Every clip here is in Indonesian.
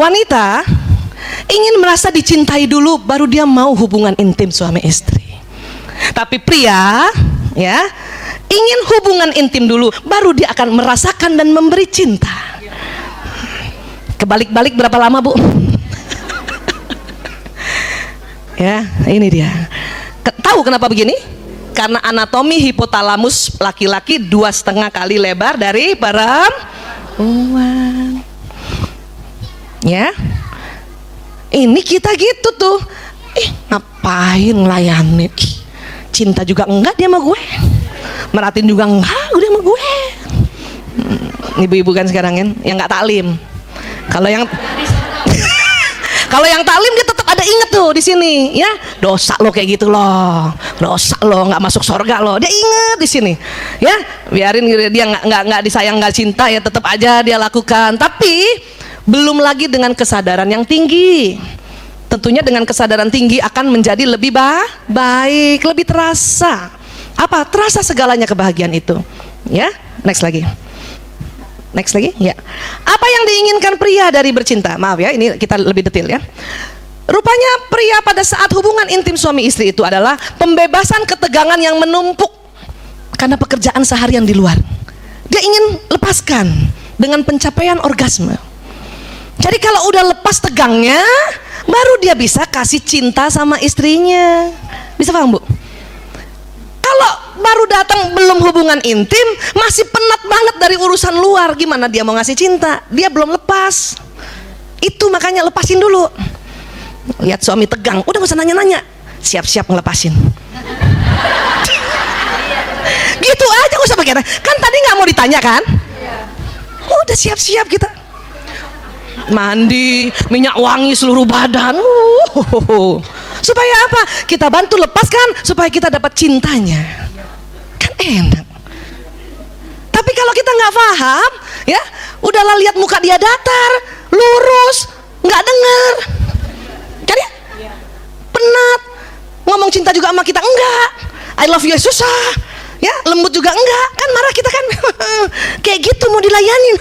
Wanita ingin merasa dicintai dulu, baru dia mau hubungan intim suami istri. Tapi pria, ya, ingin hubungan intim dulu, baru dia akan merasakan dan memberi cinta. Kebalik-balik berapa lama, Bu? Ya, ini dia. Tahu kenapa begini? Karena anatomi hipotalamus laki-laki 2,5 kali lebar dari perempuan. Ya, ini kita gitu tuh. Ngapain ngelayanin? Cinta juga enggak dia sama gue, meratin juga enggak udah sama gue. Ibu-ibu kan sekarang kan yang nggak taklim. Kalau yang kalau yang taklim dia tetap ada inget tuh di sini, ya, dosa lo kayak gitu loh, dosa lo nggak masuk surga lo, dia inget di sini, ya, biarin dia nggak disayang nggak cinta ya tetap aja dia lakukan. Tapi belum lagi dengan kesadaran yang tinggi. Tentunya dengan kesadaran tinggi akan menjadi lebih baik, lebih terasa. Apa? Terasa segalanya kebahagiaan itu. Ya, next lagi. Next lagi, ya. Apa yang diinginkan pria dari bercinta? Maaf ya, ini kita lebih detail ya. Rupanya pria pada saat hubungan intim suami istri itu adalah pembebasan ketegangan yang menumpuk karena pekerjaan seharian di luar. Dia ingin lepaskan dengan pencapaian orgasme. Jadi kalau udah lepas tegangnya, baru dia bisa kasih cinta sama istrinya. Bisa paham, Bu? Kalau baru datang belum hubungan intim, masih penat banget dari urusan luar, gimana dia mau ngasih cinta? Dia belum lepas. Itu makanya lepasin dulu. Lihat suami tegang, udah gak usah nanya-nanya, siap-siap ngelepasin. Gitu aja, gak usah pakai. Kan tadi nggak mau ditanya kan? Udah siap-siap kita. Mandi, minyak wangi seluruh badan. Supaya apa? Kita bantu lepaskan supaya kita dapat cintanya. Kan enak. Tapi kalau kita nggak paham, ya, udahlah lihat muka dia datar, lurus, nggak denger. Kan ya? Penat. Ngomong cinta juga sama kita enggak. I love you susah. Ya, lembut juga enggak. Kan marah kita kan. Kayak gitu mau dilayanin.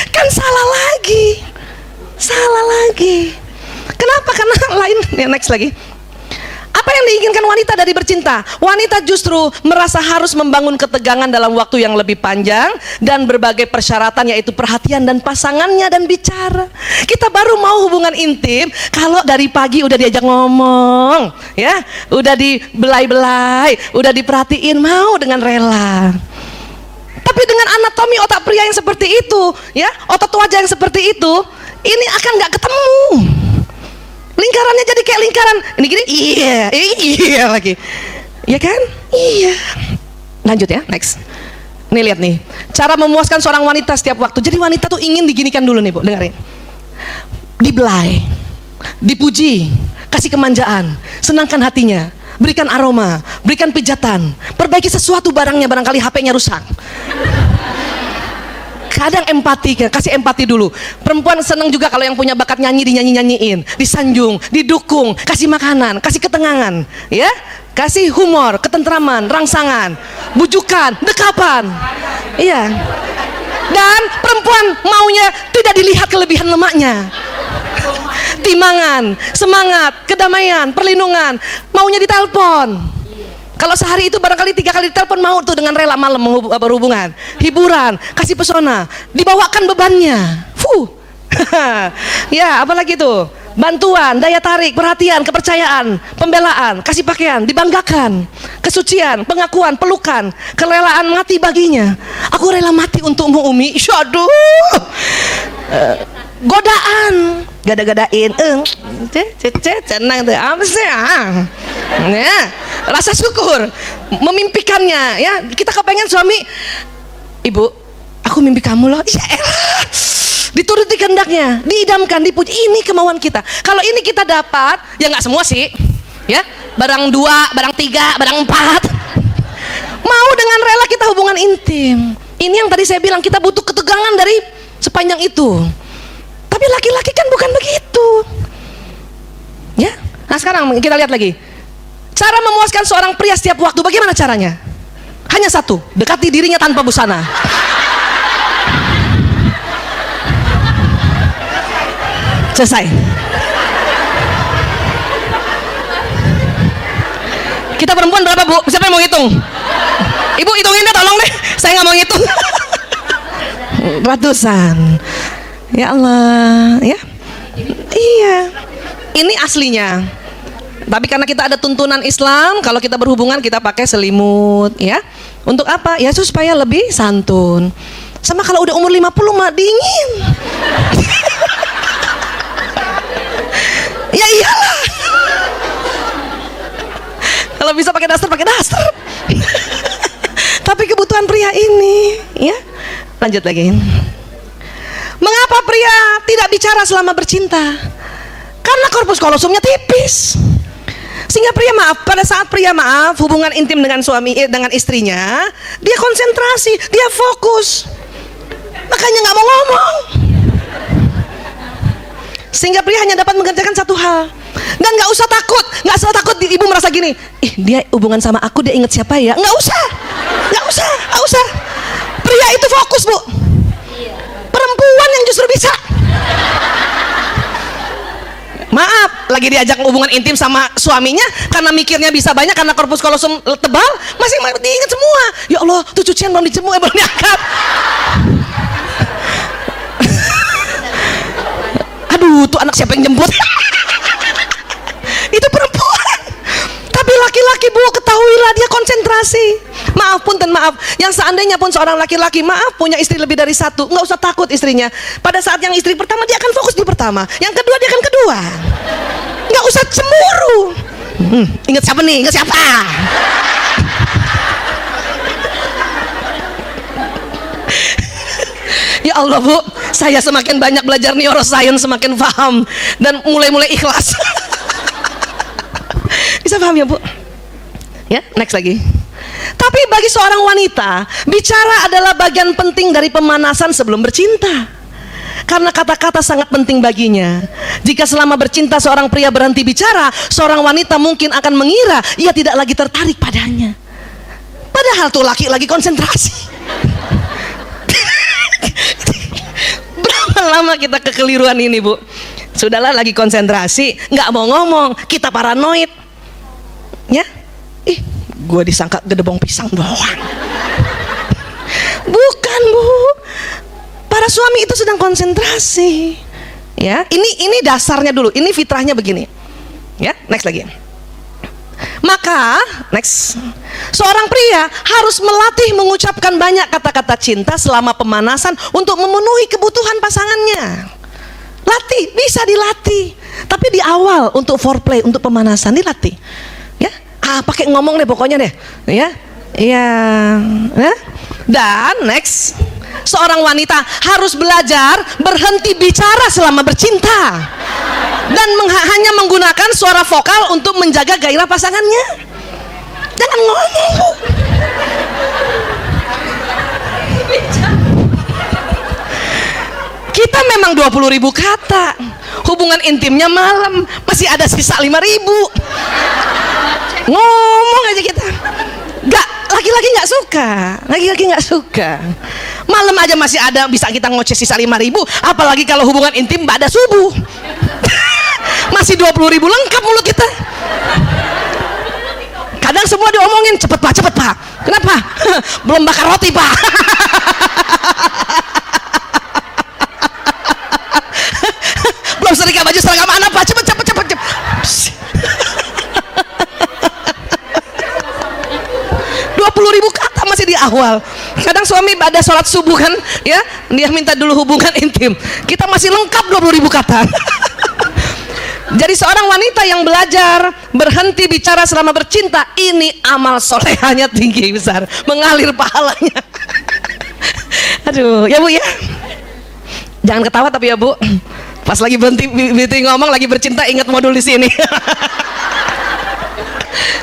Kan salah lagi. Salah lagi. Kenapa? Karena lain. Ya, next lagi. Apa yang diinginkan wanita dari bercinta? Wanita justru merasa harus membangun ketegangan dalam waktu yang lebih panjang dan berbagai persyaratan, yaitu perhatian dan pasangannya dan bicara. Kita baru mau hubungan intim kalau dari pagi udah diajak ngomong, ya, udah dibelai-belai, udah diperhatiin, mau dengan rela. Tapi dengan anatomi otak pria yang seperti itu, ya, otot wajah yang seperti itu, ini akan nggak ketemu. Lingkarannya jadi kayak lingkaran ini gini, iya lagi, ya kan? Iya. Lanjut ya, next. Nih lihat nih, cara memuaskan seorang wanita setiap waktu. Jadi wanita tuh ingin diginikan dulu nih, Bu, dengerin. Dibelai, dipuji, kasih kemanjaan, senangkan hatinya, berikan aroma, berikan pijatan, perbaiki sesuatu barangnya, barangkali HP-nya rusak. Kadang empati, kasih empati dulu. Perempuan senang juga kalau yang punya bakat nyanyi dinyanyi-nyanyiin, disanjung, didukung, kasih makanan, kasih ketenangan, ya, kasih humor, ketentraman, rangsangan, bujukan, dekapan, iya. Dan perempuan maunya tidak dilihat kelebihan lemaknya, timangan, semangat, kedamaian, perlindungan, maunya ditelepon. Kalau sehari itu barangkali 3 kali ditelepon, mau tuh dengan rela malam berhubungan, hiburan, kasih pesona, dibawakan bebannya. Ya, apalagi tuh? Bantuan, daya tarik, perhatian, kepercayaan, pembelaan, kasih pakaian, dibanggakan, kesucian, pengakuan, pelukan, kerelaan mati baginya. Aku rela mati untukmu, Umi. Aduh. Godaan, gada-gadain, senang tuh, apa sih? Ya, rasa syukur, memimpikannya, ya. Kita kepengen suami, Ibu, aku mimpi kamu loh. Ya elah, dituruti kehendaknya, diidamkan, dipuji. Ini kemauan kita. Kalau ini kita dapat, ya nggak semua sih, ya. Barang 2, barang 3, barang 4. Mau dengan rela kita hubungan intim. Ini yang tadi saya bilang, kita butuh ketegangan dari sepanjang itu. Tapi laki-laki kan bukan begitu, ya. Nah sekarang kita lihat lagi cara memuaskan seorang pria setiap waktu. Bagaimana caranya? Hanya satu, dekati dirinya tanpa busana. Selesai. Kita perempuan berapa, Bu? Siapa yang mau hitung? Ibu hitungin deh, tolong deh. Saya nggak mau ngitung. Ratusan. Ya Allah, ya. Iya. Ini aslinya. Tapi karena kita ada tuntunan Islam, kalau kita berhubungan kita pakai selimut, ya. Untuk apa? Ya supaya lebih santun. Sama kalau udah umur 50 mah dingin. Ya iyalah. Kalau bisa pakai daster, pakai daster. Tapi kebutuhan pria ini, ya. Lanjut lagi. Mengapa pria tidak bicara selama bercinta? Karena korpus kolosumnya tipis. Sehingga pria pada saat pria hubungan intim dengan dengan istrinya, dia konsentrasi, dia fokus. Makanya nggak mau ngomong. Sehingga pria hanya dapat mengerjakan satu hal. Dan nggak usah takut ibu merasa gini, dia hubungan sama aku, dia inget siapa ya? Nggak usah. Pria itu fokus, Bu. Perempuan yang justru bisa. Maaf, lagi diajak hubungan intim sama suaminya, karena mikirnya bisa banyak, karena korpus kolosum tebal, masih diingat semua. Ya Allah, tuh cucian belum dijemur, belum diangkat. Aduh, tuh anak siapa yang jemput? Itu perempuan. Tapi laki-laki, Bu, ketahuilah dia konsentrasi. Maaf, yang seandainya pun seorang laki-laki punya istri lebih dari satu, nggak usah takut istrinya. Pada saat yang istri pertama, dia akan fokus di pertama, yang kedua dia akan kedua. Nggak usah cemburu. Ingat siapa nih? Ingat siapa? Ya Allah, Bu, saya semakin banyak belajar neuroscience semakin paham dan mulai ikhlas. Bisa paham ya, Bu? Ya, next lagi. Tapi bagi seorang wanita, bicara adalah bagian penting dari pemanasan sebelum bercinta. Karena kata-kata sangat penting baginya. Jika selama bercinta seorang pria berhenti bicara, seorang wanita mungkin akan mengira ia tidak lagi tertarik padanya. Padahal tuh laki lagi konsentrasi. Berapa lama kita kekeliruan ini, Bu? Sudahlah, lagi konsentrasi, nggak mau ngomong, kita paranoid. Ya? Gue disangka gedebong pisang doang. Bukan, Bu. Para suami itu sedang konsentrasi. Ya, ini dasarnya dulu. Ini fitrahnya begini. Ya, next lagi. Maka, next. Seorang pria harus melatih mengucapkan banyak kata-kata cinta selama pemanasan untuk memenuhi kebutuhan pasangannya. Latih, bisa dilatih. Tapi di awal untuk foreplay, untuk pemanasan dilatih. Ya. Pakai ngomong deh pokoknya deh, ya, iya, ya. Dan next, seorang wanita harus belajar berhenti bicara selama bercinta dan hanya menggunakan suara vokal untuk menjaga gairah pasangannya. Jangan ngomong, Bu. Kita memang 20.000 kata, hubungan intimnya malam, masih ada sisa 5.000. Ngomong aja kita. Laki-laki nggak suka. Malam aja masih ada, bisa kita ngoceh sisa 5.000, apalagi kalau hubungan intim pada subuh. Masih 20.000 lengkap mulut kita. Kadang semua diomongin, cepet pak. Kenapa? Belum bakar roti, Pak. Belum setrika baju seragam anak, Pak. Cepet. 20.000 kata masih di awal. Kadang suami pada sholat subuh kan, ya, dia minta dulu hubungan intim. Kita masih lengkap 20.000 kata. Jadi seorang wanita yang belajar berhenti bicara selama bercinta, ini amal solehanya tinggi besar, mengalir pahalanya. Aduh, ya Bu ya. Jangan ketawa tapi ya Bu. Pas lagi berhenti ngomong, lagi bercinta, ingat modul di sini.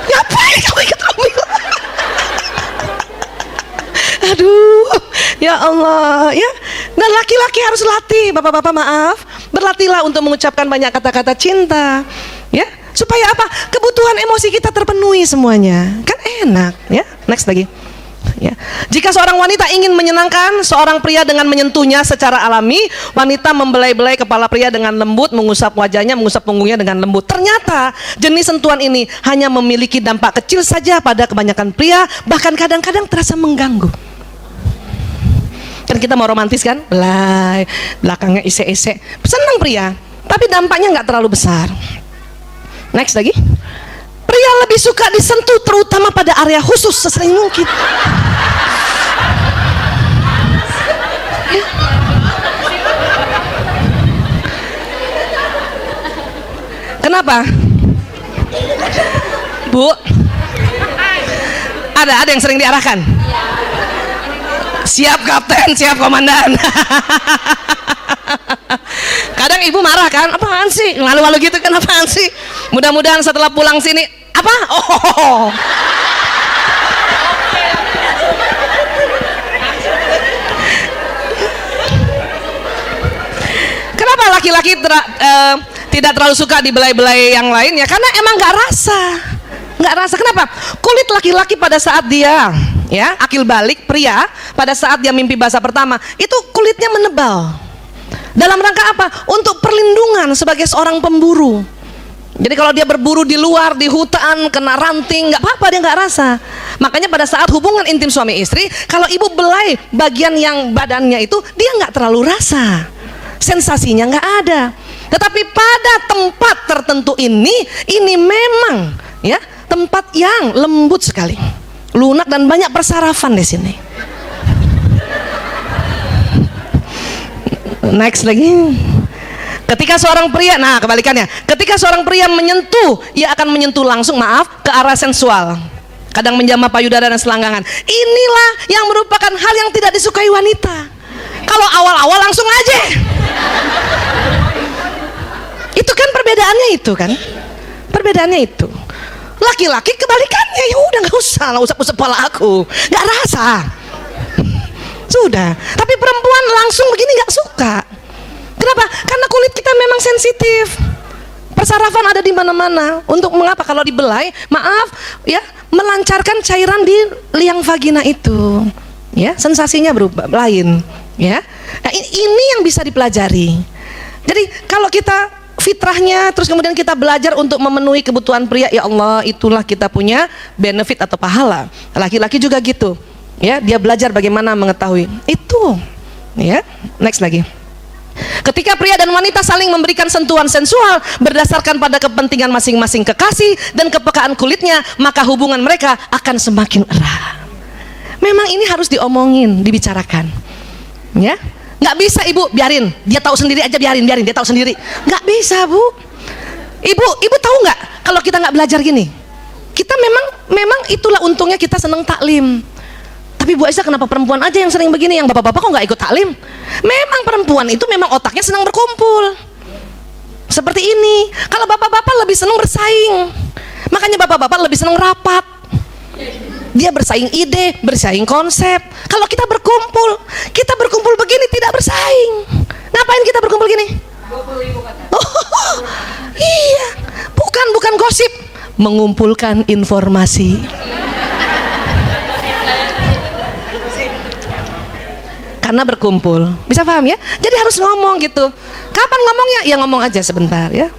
Ngapain kamu ikut mobil? Aduh, ya Allah, ya. Dan laki-laki harus latih, bapak-bapak maaf, berlatihlah untuk mengucapkan banyak kata-kata cinta, ya. Supaya apa? Kebutuhan emosi kita terpenuhi semuanya, kan enak, ya. Next lagi. Ya. Jika seorang wanita ingin menyenangkan seorang pria dengan menyentuhnya secara alami, wanita membelai-belai kepala pria dengan lembut, mengusap wajahnya, mengusap punggungnya dengan lembut. Ternyata jenis sentuhan ini hanya memiliki dampak kecil saja pada kebanyakan pria, bahkan kadang-kadang terasa mengganggu. Kan kita mau romantis kan, belai, belakangnya isek-isek, senang pria, tapi dampaknya nggak terlalu besar. Next lagi. Pria lebih suka disentuh terutama pada area khusus sesering mungkin. Ya. Kenapa? Bu? Ada yang sering diarahkan? Siap kapten, siap komandan. Kadang ibu marah kan, apaan sih? Malu-malu gitu kan, apaan sih? Mudah-mudahan setelah pulang sini, apa? Oh. Kenapa laki-laki tidak terlalu suka dibelai-belai yang lain ya? Karena emang nggak rasa. Kenapa? Kulit laki-laki pada saat dia akil balik pria pada saat dia mimpi basah pertama itu kulitnya menebal. Dalam rangka apa? Untuk perlindungan sebagai seorang pemburu. Jadi kalau dia berburu di luar, di hutan, kena ranting, nggak apa-apa, dia nggak rasa. Makanya pada saat hubungan intim suami istri, kalau ibu belai bagian yang badannya itu, dia nggak terlalu rasa, sensasinya nggak ada. Tetapi pada tempat tertentu ini memang ya tempat yang lembut sekali, lunak dan banyak persarafan di sini. Next lagi. Ketika seorang pria, nah kebalikannya, ketika seorang pria menyentuh, ia akan menyentuh langsung, ke arah sensual. Kadang menjamah payudara dan selangkangan. Inilah yang merupakan hal yang tidak disukai wanita. Kalau awal-awal langsung aja. Itu kan perbedaannya itu kan. Perbedaannya itu. Laki-laki kebalikannya, ya udah nggak usah usap-usap kepala aku, nggak rasa. Sudah. Tapi perempuan langsung begini nggak suka. Kenapa? Karena kulit kita memang sensitif. Persarafan ada di mana-mana. Untuk mengapa? Kalau dibelai, melancarkan cairan di liang vagina itu. Ya, sensasinya berubah lain. Ya, nah, ini yang bisa dipelajari. Jadi kalau kita fitrahnya, terus kemudian kita belajar untuk memenuhi kebutuhan pria, ya Allah, itulah kita punya benefit atau pahala. Laki-laki juga gitu. Ya, dia belajar bagaimana mengetahui itu. Ya, next lagi. Ketika pria dan wanita saling memberikan sentuhan sensual berdasarkan pada kepentingan masing-masing kekasih dan kepekaan kulitnya, maka hubungan mereka akan semakin erat. Memang ini harus diomongin, dibicarakan. Ya, nggak bisa ibu biarin, dia tahu sendiri aja, biarin dia tahu sendiri. Nggak bisa bu. Ibu tahu nggak kalau kita nggak belajar gini, kita memang itulah untungnya kita seneng taklim. Tapi Bu Aisyah, kenapa perempuan aja yang sering begini, yang bapak-bapak kok nggak ikut taklim? Memang perempuan itu memang otaknya senang berkumpul. Seperti ini. Kalau bapak-bapak lebih senang bersaing. Makanya bapak-bapak lebih senang rapat. Dia bersaing ide, bersaing konsep. Kalau kita berkumpul begini tidak bersaing. Ngapain kita berkumpul gini? Oh, iya. Bukan gosip, mengumpulkan informasi. Karena berkumpul, bisa paham ya? Jadi harus ngomong gitu. Kapan ngomongnya? Ya ngomong aja sebentar ya.